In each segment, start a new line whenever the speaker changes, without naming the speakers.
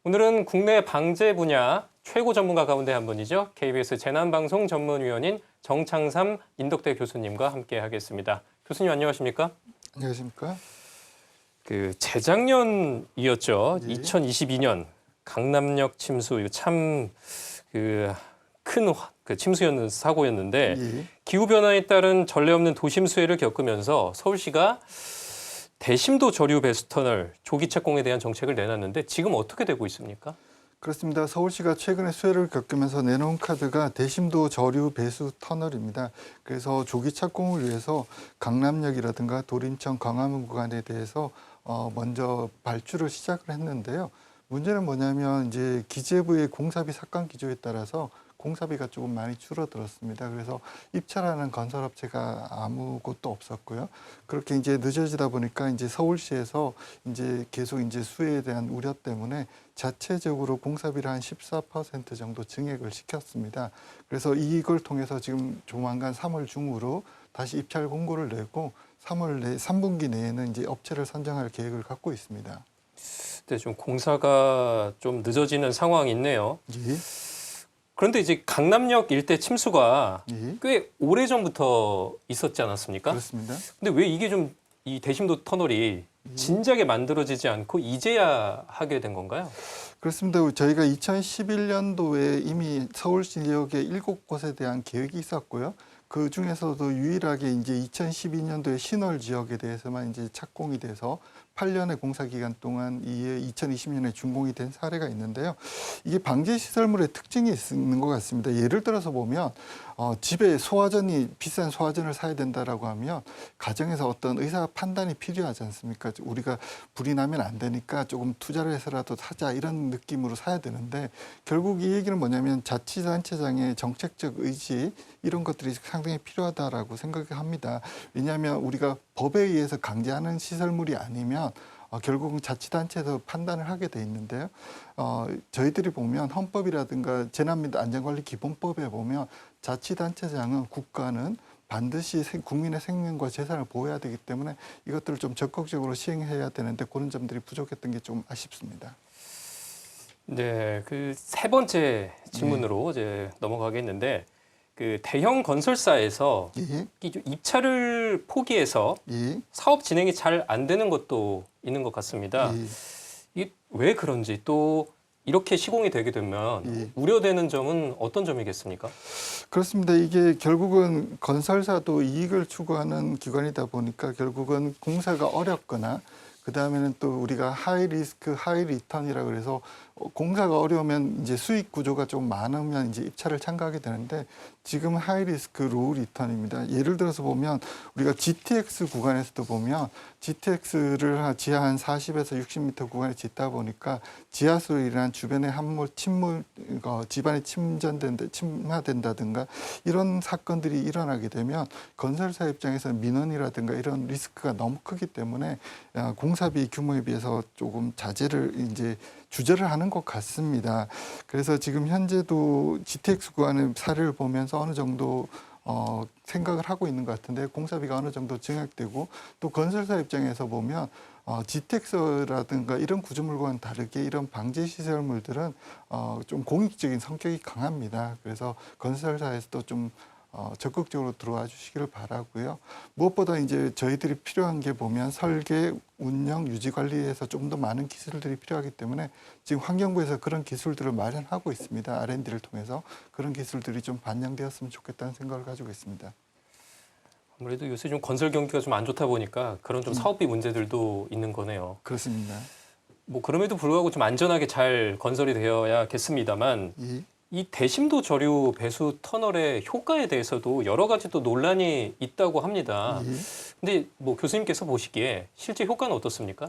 오늘은 국내 방제 분야 최고 전문가 가운데 한 분이죠. KBS 재난방송 전문위원인 정창삼 인덕대 교수님과 함께 하겠습니다. 교수님 안녕하십니까?
안녕하십니까?
재작년이었죠.
예.
2022년 강남역 침수 이거 참 큰 침수였는 사고였는데
예.
기후 변화에 따른 전례 없는 도심 수해를 겪으면서 서울시가 대심도 저류 배수 터널 조기 착공에 대한 정책을 내놨는데 지금 어떻게 되고 있습니까?
그렇습니다. 서울시가 최근에 수해를 겪으면서 내놓은 카드가 대심도 저류 배수 터널입니다. 그래서 조기 착공을 위해서 강남역이라든가 도림천 광화문 구간에 대해서 먼저 발주를 시작을 했는데요. 문제는 뭐냐면 이제 기재부의 공사비 삭감 기조에 따라서 공사비가 조금 많이 줄어들었습니다. 그래서 입찰하는 건설업체가 아무것도 없었고요. 그렇게 이제 늦어지다 보니까 이제 서울시에서 이제 계속 이제 수해에 대한 우려 때문에 자체적으로 공사비를 한 14% 정도 증액을 시켰습니다. 그래서 이걸 통해서 지금 조만간 3월 중으로 다시 입찰 공고를 내고 3분기 내에는 이제 업체를 선정할 계획을 갖고 있습니다.
근데 좀 공사가 좀 늦어지는 상황이 있네요.
예.
그런데 이제 강남역 일대 침수가
예.
꽤 오래전부터 있었지 않았습니까?
그렇습니다.
근데 왜 이게 좀 이 대심도 터널이 진작에 만들어지지 않고 이제야 하게 된 건가요?
그렇습니다. 저희가 2011년도에 이미 서울 지역의 7곳에 대한 계획이 있었고요. 그 중에서도 유일하게 이제 2012년도에 신월 지역에 대해서만 이제 착공이 돼서 8년의 공사 기간 동안 이에 2020년에 준공이 된 사례가 있는데요. 이게 방제 시설물의 특징이 있는 것 같습니다. 예를 들어서 보면 집에 비싼 소화전을 사야 된다라고 하면 가정에서 어떤 의사 판단이 필요하지 않습니까? 우리가 불이 나면 안 되니까 조금 투자를 해서라도 사자 이런 느낌으로 사야 되는데 결국 이 얘기는 뭐냐면 자치단체장의 정책적 의지 이런 것들이 상당히 필요하다라고 생각합니다. 왜냐하면 우리가 법에 의해서 강제하는 시설물이 아니면 결국은 자치단체에서 판단을 하게 돼 있는데요. 저희들이 보면 헌법이라든가 재난및 안전관리 기본법에 보면 자치단체장은 국가는 반드시 국민의 생명과 재산을 보호해야 되기 때문에 이것들을 좀 적극적으로 시행해야 되는데 그런 점들이 부족했던 게 좀 아쉽습니다.
네, 세 번째 질문으로 이제 넘어가겠는데 대형 건설사에서
예.
입찰을 포기해서
예.
사업 진행이 잘 안 되는 것도 있는 것 같습니다.
예.
이게 왜 그런지 또 이렇게 시공이 되게 되면
예.
우려되는 점은 어떤 점이겠습니까?
그렇습니다. 이게 결국은 건설사도 이익을 추구하는 기관이다 보니까 결국은 공사가 어렵거나 그다음에는 또 우리가 하이 리스크, 하이 리턴이라고 그래서 공사가 어려우면 이제 수익 구조가 좀 많으면 이제 입찰을 참가하게 되는데 지금 하이 리스크, 로우 리턴입니다. 예를 들어서 보면 우리가 GTX 구간에서도 보면 GTX를 지하 한 40에서 60m 구간에 짓다 보니까 지하수로 인한 주변의 침물, 집안이 침하된다든가 이런 사건들이 일어나게 되면 건설사 입장에서는 민원이라든가 이런 리스크가 너무 크기 때문에 공사비 규모에 비해서 조금 자제를 이제 주저를 하는 것 같습니다. 그래서 지금 현재도 GTX 구간의 사례를 보면서 어느 정도 생각을 하고 있는 것 같은데 공사비가 어느 정도 증액되고 또 건설사 입장에서 보면 GTX라든가 이런 구조물과는 다르게 이런 방제 시설물들은 좀 공익적인 성격이 강합니다. 그래서 건설사에서도 좀 적극적으로 들어와 주시기를 바라고요. 무엇보다 이제 저희들이 필요한 게 보면 설계, 운영, 유지 관리에서 좀 더 많은 기술들이 필요하기 때문에 지금 환경부에서 그런 기술들을 마련하고 있습니다. R&D를 통해서 그런 기술들이 좀 반영되었으면 좋겠다는 생각을 가지고 있습니다.
아무래도 요새 좀 건설 경기가 좀 안 좋다 보니까 그런 좀 사업비 문제들도 있는 거네요.
그렇습니다.
뭐 그럼에도 불구하고 좀 안전하게 잘 건설이 되어야겠습니다만
예.
이 대심도 저류 배수 터널의 효과에 대해서도 여러 가지 또 논란이 있다고 합니다.
예.
근데 뭐 교수님께서 보시기에 실제 효과는 어떻습니까?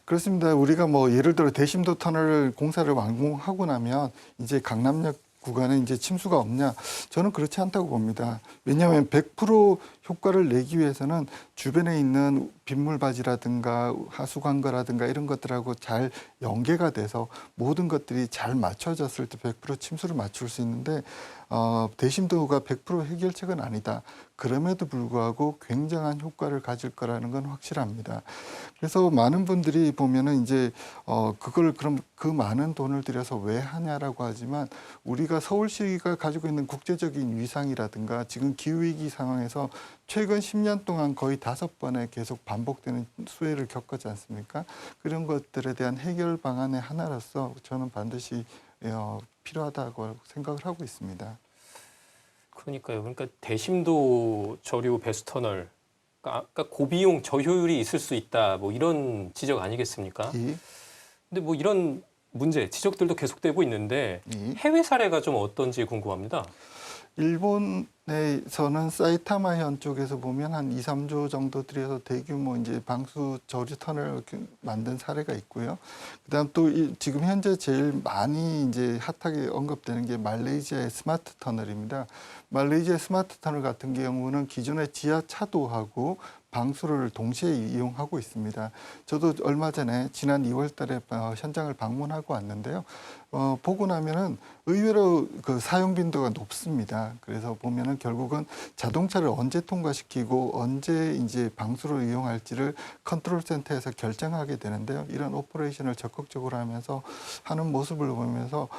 그렇습니다. 우리가 뭐 예를 들어 대심도 터널 공사를 완공하고 나면 이제 강남역 구간에 이제 침수가 없냐? 저는 그렇지 않다고 봅니다. 왜냐하면 100% 효과를 내기 위해서는 주변에 있는 빗물바지라든가 하수관거라든가 이런 것들하고 잘 연계가 돼서 모든 것들이 잘 맞춰졌을 때 100% 침수를 맞출 수 있는데 대심도가 100% 해결책은 아니다. 그럼에도 불구하고 굉장한 효과를 가질 거라는 건 확실합니다. 그래서 많은 분들이 보면은 이제 그걸 그럼 그 많은 돈을 들여서 왜 하냐라고 하지만 우리가 서울시가 가지고 있는 국제적인 위상이라든가 지금 기후위기 상황에서 최근 10년 동안 거의 5번에 계속 반복되는 수해를 겪었지 않습니까? 그런 것들에 대한 해결 방안의 하나로서 저는 반드시 필요하다고 생각을 하고 있습니다.
그러니까요. 그러니까 대심도 저류 배수터널, 그러니까 고비용 저효율이 있을 수 있다. 뭐 이런 지적 아니겠습니까?
이,
근데 뭐 이런 문제, 지적들도 계속되고 있는데
이.
해외 사례가 좀 어떤지 궁금합니다.
일본에서는 사이타마현 쪽에서 보면 한 2, 3조 정도 들여서 대규모 이제 방수 저류 터널을 만든 사례가 있고요. 그다음 또 지금 현재 제일 많이 이제 핫하게 언급되는 게 말레이시아의 스마트 터널입니다. 말레이시아 스마트 터널 같은 경우는 기존의 지하차도하고 방수를 동시에 이용하고 있습니다. 저도 얼마 전에 지난 2월 달에 현장을 방문하고 왔는데요. 보고 나면은 의외로 그 사용 빈도가 높습니다. 그래서 보면은 결국은 자동차를 언제 통과시키고 언제 이제 방수를 이용할지를 컨트롤 센터에서 결정하게 되는데요. 이런 오퍼레이션을 적극적으로 하면서 하는 모습을 보면서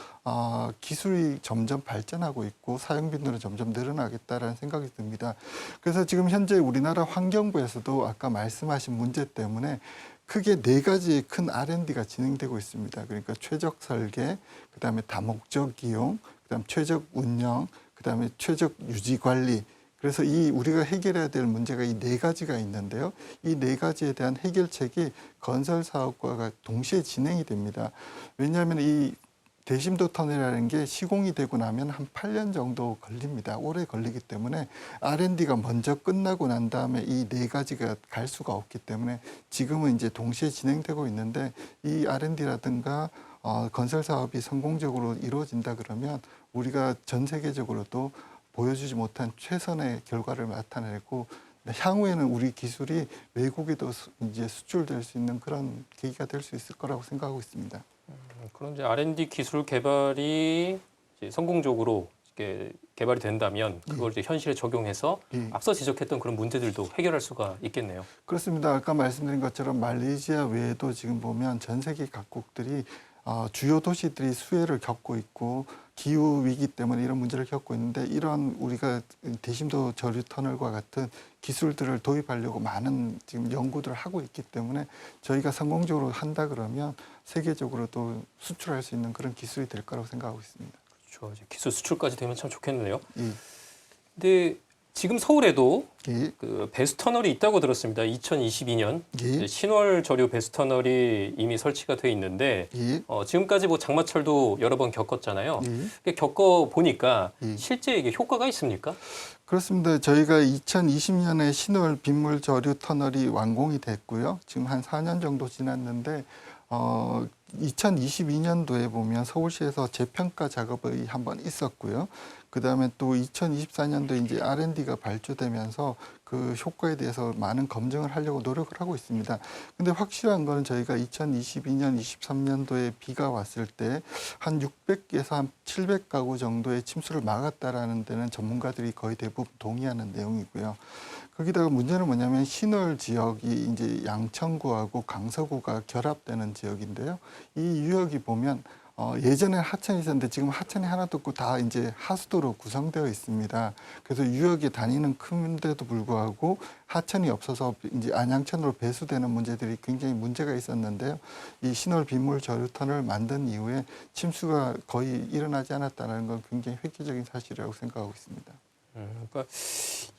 기술이 점점 발전하고 있고 사용 빈도는 점점 늘어나겠다라는 생각이 듭니다. 그래서 지금 현재 우리나라 환경부에서도 아까 말씀하신 문제 때문에 크게 4가지의 큰 R&D가 진행되고 있습니다. 그러니까 최적 설계, 그다음에 다목적 이용, 그다음 최적 운영, 그다음에 최적 유지 관리. 그래서 우리가 해결해야 될 문제가 이 4가지가 있는데요. 이 4가지에 대한 해결책이 건설 사업과가 동시에 진행이 됩니다. 왜냐하면 이 대심도 터널이라는 게 시공이 되고 나면 한 8년 정도 걸립니다. 오래 걸리기 때문에 R&D가 먼저 끝나고 난 다음에 이 4가지가 갈 수가 없기 때문에 지금은 이제 동시에 진행되고 있는데 이 R&D라든가 건설 사업이 성공적으로 이루어진다 그러면 우리가 전 세계적으로도 보여주지 못한 최선의 결과를 나타내고 향후에는 우리 기술이 외국에도 이제 수출될 수 있는 그런 계기가 될 수 있을 거라고 생각하고 있습니다.
그런 이제 R&D 기술 개발이 이제 성공적으로 이렇게 개발이 된다면 그걸 이제 현실에 적용해서 앞서 지적했던 그런 문제들도 해결할 수가 있겠네요.
그렇습니다. 아까 말씀드린 것처럼 말레이시아 외에도 지금 보면 전 세계 각국들이 주요 도시들이 수해를 겪고 있고 기후 위기 때문에 이런 문제를 겪고 있는데 이런 우리가 대심도 저류 터널과 같은 기술들을 도입하려고 많은 지금 연구들을 하고 있기 때문에 저희가 성공적으로 한다 그러면 세계적으로도 수출할 수 있는 그런 기술이 될 거라고 생각하고 있습니다.
그렇죠. 이제 기술 수출까지 되면 참 좋겠네요.
예.
근데 지금 서울에도
예.
그 배수터널이 있다고 들었습니다. 2022년
예.
신월 저류 배수터널이 이미 설치가 돼 있는데
예.
지금까지 뭐 장마철도 여러 번 겪었잖아요.
예.
겪어 보니까
예.
실제 이게 효과가 있습니까?
그렇습니다. 저희가 2020년에 신월 빗물 저류 터널이 완공이 됐고요. 지금 한 4년 정도 지났는데 2022년도에 보면 서울시에서 재평가 작업이 한번 있었고요. 그다음에 또 2024년도에 이제 R&D가 발주되면서 그 효과에 대해서 많은 검증을 하려고 노력을 하고 있습니다. 근데 확실한 거는 저희가 2022년, 23년도에 비가 왔을 때 한 600에서 한 700가구 정도의 침수를 막았다라는 데는 전문가들이 거의 대부분 동의하는 내용이고요. 거기다가 문제는 뭐냐면 신월 지역이 이제 양천구하고 강서구가 결합되는 지역인데요. 이 유역이 보면 예전에 하천이 있었는데 지금 하천이 하나도 없고 다 이제 하수도로 구성되어 있습니다. 그래서 유역이 다니는 큰데도 불구하고 하천이 없어서 이제 안양천으로 배수되는 문제들이 굉장히 문제가 있었는데요. 이 신월 빗물 저류 터널을 만든 이후에 침수가 거의 일어나지 않았다는 건 굉장히 획기적인 사실이라고 생각하고 있습니다.
그러니까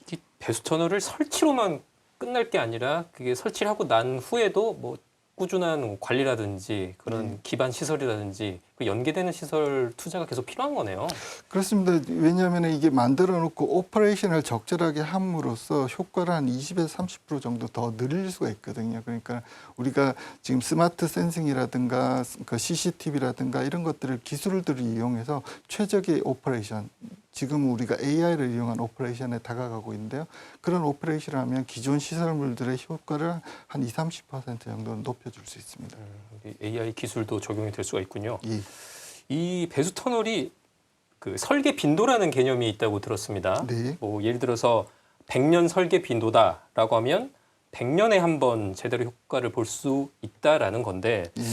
이게 배수터널을 설치로만 끝날 게 아니라 그게 설치를 하고 난 후에도 뭐 꾸준한 관리라든지 그런 기반 시설이라든지 그 연계되는 시설 투자가 계속 필요한 거네요.
그렇습니다. 왜냐하면 이게 만들어 놓고 오퍼레이션을 적절하게 함으로써 효과를 한 20에서 30% 정도 더 늘릴 수가 있거든요. 그러니까 우리가 지금 스마트 센싱이라든가 그 CCTV라든가 이런 것들을 기술들을 이용해서 최적의 오퍼레이션 지금 우리가 AI를 이용한 오퍼레이션에 다가가고 있는데요. 그런 오퍼레이션을 하면 기존 시설물들의 효과를 한 20-30% 정도는 높여줄 수 있습니다.
AI 기술도 적용이 될 수가 있군요.
예.
이 배수 터널이 그 설계 빈도라는 개념이 있다고 들었습니다.
네.
뭐 예를 들어서 100년 설계 빈도다라고 하면 100년에 한 번 제대로 효과를 볼 수 있다라는 건데,
예.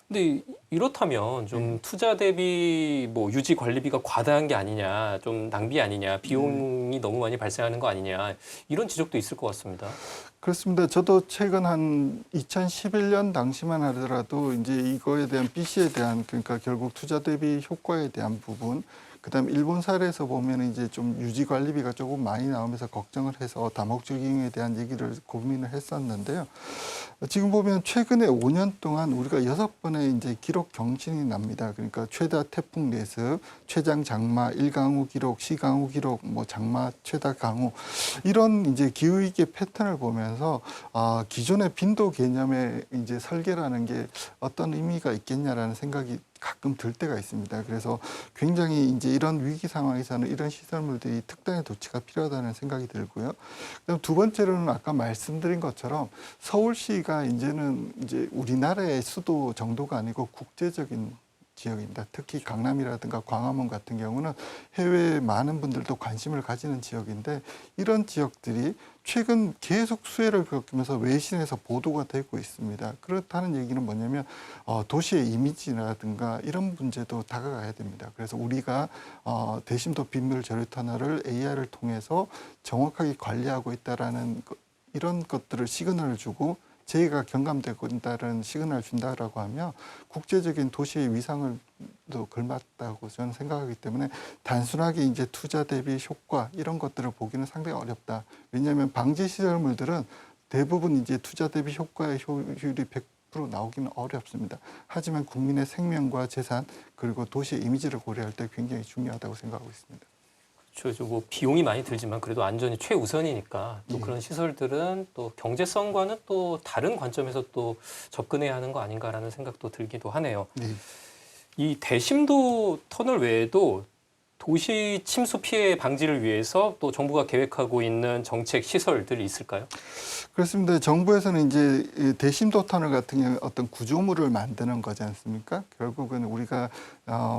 근데 이렇다면 좀 투자 대비 뭐 유지 관리비가 과다한 게 아니냐, 좀 낭비 아니냐, 비용이 너무 많이 발생하는 거 아니냐, 이런 지적도 있을 것 같습니다.
그렇습니다. 저도 최근 한 2011년 당시만 하더라도 이제 이거에 대한 BC에 대한 그러니까 결국 투자 대비 효과에 대한 부분, 그다음 일본 사례에서 보면 이제 좀 유지 관리비가 조금 많이 나오면서 걱정을 해서 다목적 이용에 대한 얘기를 고민을 했었는데요. 지금 보면 최근에 5년 동안 우리가 6번의 이제 기록 경신이 납니다. 그러니까 최다 태풍 레스, 최장 장마, 1강우 기록, 시강우 기록, 뭐 장마 최다 강우 이런 이제 기후위기 패턴을 보면서 기존의 빈도 개념의 이제 설계라는 게 어떤 의미가 있겠냐라는 생각이 가끔 들 때가 있습니다. 그래서 굉장히 이제 이런 위기 상황에서는 이런 시설물들이 특단의 조치가 필요하다는 생각이 들고요. 그다음 두 번째로는 아까 말씀드린 것처럼 서울시가 이제는 이제 우리나라의 수도 정도가 아니고 국제적인 지역입니다. 특히 강남이라든가 광화문 같은 경우는 해외에 많은 분들도 관심을 가지는 지역인데 이런 지역들이 최근 계속 수해를 겪으면서 외신에서 보도가 되고 있습니다. 그렇다는 얘기는 뭐냐면 도시의 이미지라든가 이런 문제도 다가가야 됩니다. 그래서 우리가 대심도 빗물 저류 터널을 AI를 통해서 정확하게 관리하고 있다라는 이런 것들을 시그널을 주고 저희가 경감되고 있다는 시그널을 준다라고 하면 국제적인 도시의 위상을 또 걸맞다고 저는 생각하기 때문에 단순하게 이제 투자 대비 효과 이런 것들을 보기는 상당히 어렵다. 왜냐하면 방지 시설물들은 대부분 이제 투자 대비 효과의 효율이 100% 나오기는 어렵습니다. 하지만 국민의 생명과 재산 그리고 도시의 이미지를 고려할 때 굉장히 중요하다고 생각하고 있습니다.
뭐 비용이 많이 들지만 그래도 안전이 최우선이니까 또
예.
그런 시설들은 또 경제성과는 또 다른 관점에서 또 접근해야 하는 거 아닌가라는 생각도 들기도 하네요.
네.
이 대심도 터널 외에도 도시 침수 피해 방지를 위해서 또 정부가 계획하고 있는 정책 시설들이 있을까요?
그렇습니다. 정부에서는 이제 이 대심도 터널 같은 경우 어떤 구조물을 만드는 거지 않습니까? 결국은 우리가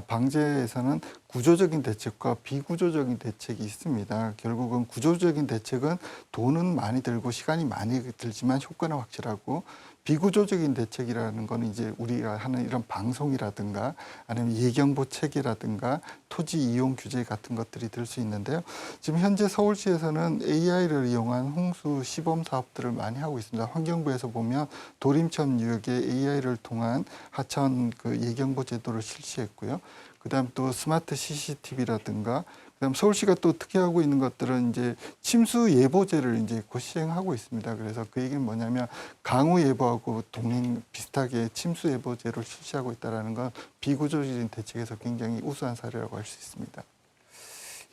방제에서는 구조적인 대책과 비구조적인 대책이 있습니다. 결국은 구조적인 대책은 돈은 많이 들고 시간이 많이 들지만 효과는 확실하고 비구조적인 대책이라는 거는 이제 우리가 하는 이런 방송이라든가 아니면 예경보 체계라든가 토지 이용 규제 같은 것들이 들 수 있는데요. 지금 현재 서울시에서는 AI를 이용한 홍수 시범 사업들을 많이 하고 있습니다. 환경부에서 보면 도림천 유역에 AI를 통한 하천 그 예경보 제도를 실시했고요. 그다음 또 스마트 CCTV라든가 그다음 서울시가 또 특히하고 있는 것들은 이제 침수 예보제를 이제 곧 시행하고 있습니다. 그래서 그 얘기는 뭐냐면 강우 예보하고 동행 비슷하게 침수 예보제를 실시하고 있다라는 건 비구조적인 대책에서 굉장히 우수한 사례라고 할 수 있습니다.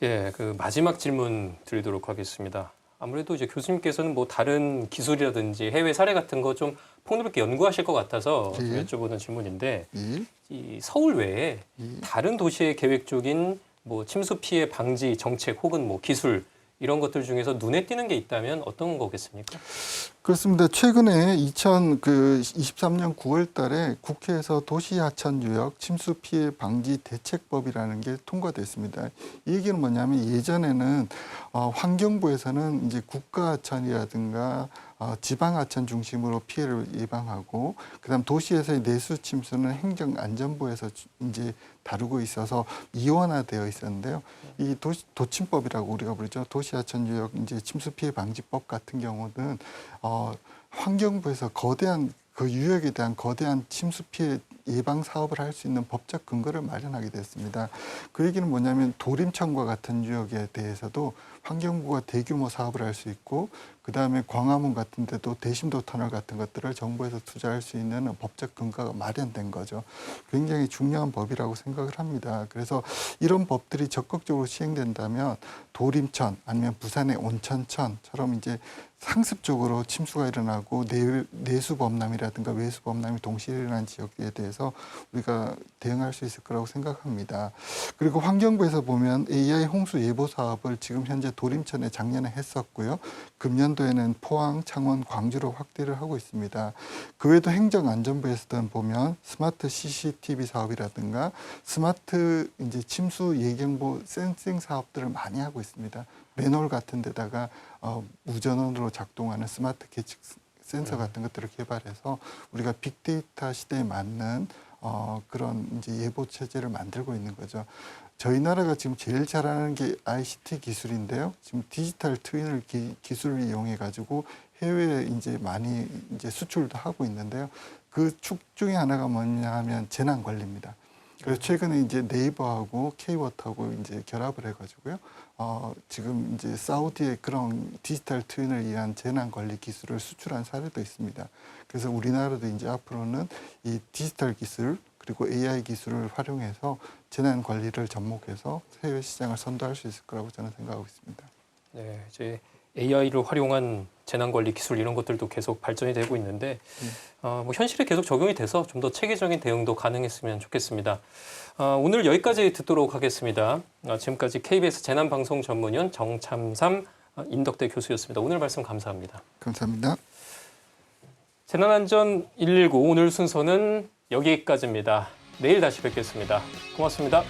예, 그 마지막 질문 드리도록 하겠습니다. 아무래도 이제 교수님께서는 뭐 다른 기술이라든지 해외 사례 같은 거 좀 폭넓게 연구하실 것 같아서
예.
여쭤보는 질문인데,
예.
이 서울 외에
예.
다른 도시의 계획 중인 뭐 침수 피해 방지 정책 혹은 뭐 기술 이런 것들 중에서 눈에 띄는 게 있다면 어떤 거겠습니까?
그렇습니다. 최근에 2023년 9월 달에 국회에서 도시하천유역 침수 피해 방지 대책법이라는 게 통과됐습니다. 이 얘기는 뭐냐면 예전에는 환경부에서는 이제 국가하천이라든가 지방하천 중심으로 피해를 예방하고 그다음 도시에서의 내수 침수는 행정안전부에서 이제 다루고 있어서 이원화되어 있었는데요. 이 도침법이라고 우리가 부르죠. 도시하천유역 이제 침수 피해 방지법 같은 경우는 환경부에서 거대한 그 유역에 대한 거대한 침수 피해 예방 사업을 할 수 있는 법적 근거를 마련하게 됐습니다. 그 얘기는 뭐냐면 도림천과 같은 유역에 대해서도 환경부가 대규모 사업을 할 수 있고 그다음에 광화문 같은 데도 대심도 터널 같은 것들을 정부에서 투자할 수 있는 법적 근거가 마련된 거죠. 굉장히 중요한 법이라고 생각을 합니다. 그래서 이런 법들이 적극적으로 시행된다면 도림천 아니면 부산의 온천천처럼 이제 상습적으로 침수가 일어나고 내수 범람이라든가 외수 범람이 동시에 일어난 지역에 대해서 그래서 우리가 대응할 수 있을 거라고 생각합니다. 그리고 환경부에서 보면 AI 홍수 예보 사업을 지금 현재 도림천에 작년에 했었고요. 금년도에는 포항, 창원, 광주로 확대를 하고 있습니다. 그 외에도 행정안전부에서도 보면 스마트 CCTV 사업이라든가 스마트 이제 침수 예경보 센싱 사업들을 많이 하고 있습니다. 맨홀 같은 데다가 무전원으로 작동하는 스마트 계측 센서 같은 것들을 개발해서 우리가 빅데이터 시대에 맞는 그런 이제 예보 체제를 만들고 있는 거죠. 저희 나라가 지금 제일 잘하는 게 ICT 기술인데요. 지금 디지털 트윈을 기술을 이용해 가지고 해외에 이제 많이 이제 수출도 하고 있는데요. 그 축 중에 하나가 뭐냐 하면 재난 관리입니다. 그래서 최근에 이제 네이버하고 K워터하고 이제 결합을 해가지고요. 지금 이제 사우디의 그런 디지털 트윈을 위한 재난 관리 기술을 수출한 사례도 있습니다. 그래서 우리나라도 이제 앞으로는 이 디지털 기술 그리고 AI 기술을 활용해서 재난 관리를 접목해서 해외 시장을 선도할 수 있을 거라고 저는 생각하고 있습니다.
네, 이제 AI를 활용한 재난 관리 기술 이런 것들도 계속 발전이 되고 있는데 뭐 현실에 계속 적용이 돼서 좀 더 체계적인 대응도 가능했으면 좋겠습니다. 오늘 여기까지 듣도록 하겠습니다. 지금까지 KBS 재난방송 전문위원 정참삼 인덕대 교수였습니다. 오늘 말씀 감사합니다.
감사합니다.
재난안전 119 오늘 순서는 여기까지입니다. 내일 다시 뵙겠습니다. 고맙습니다.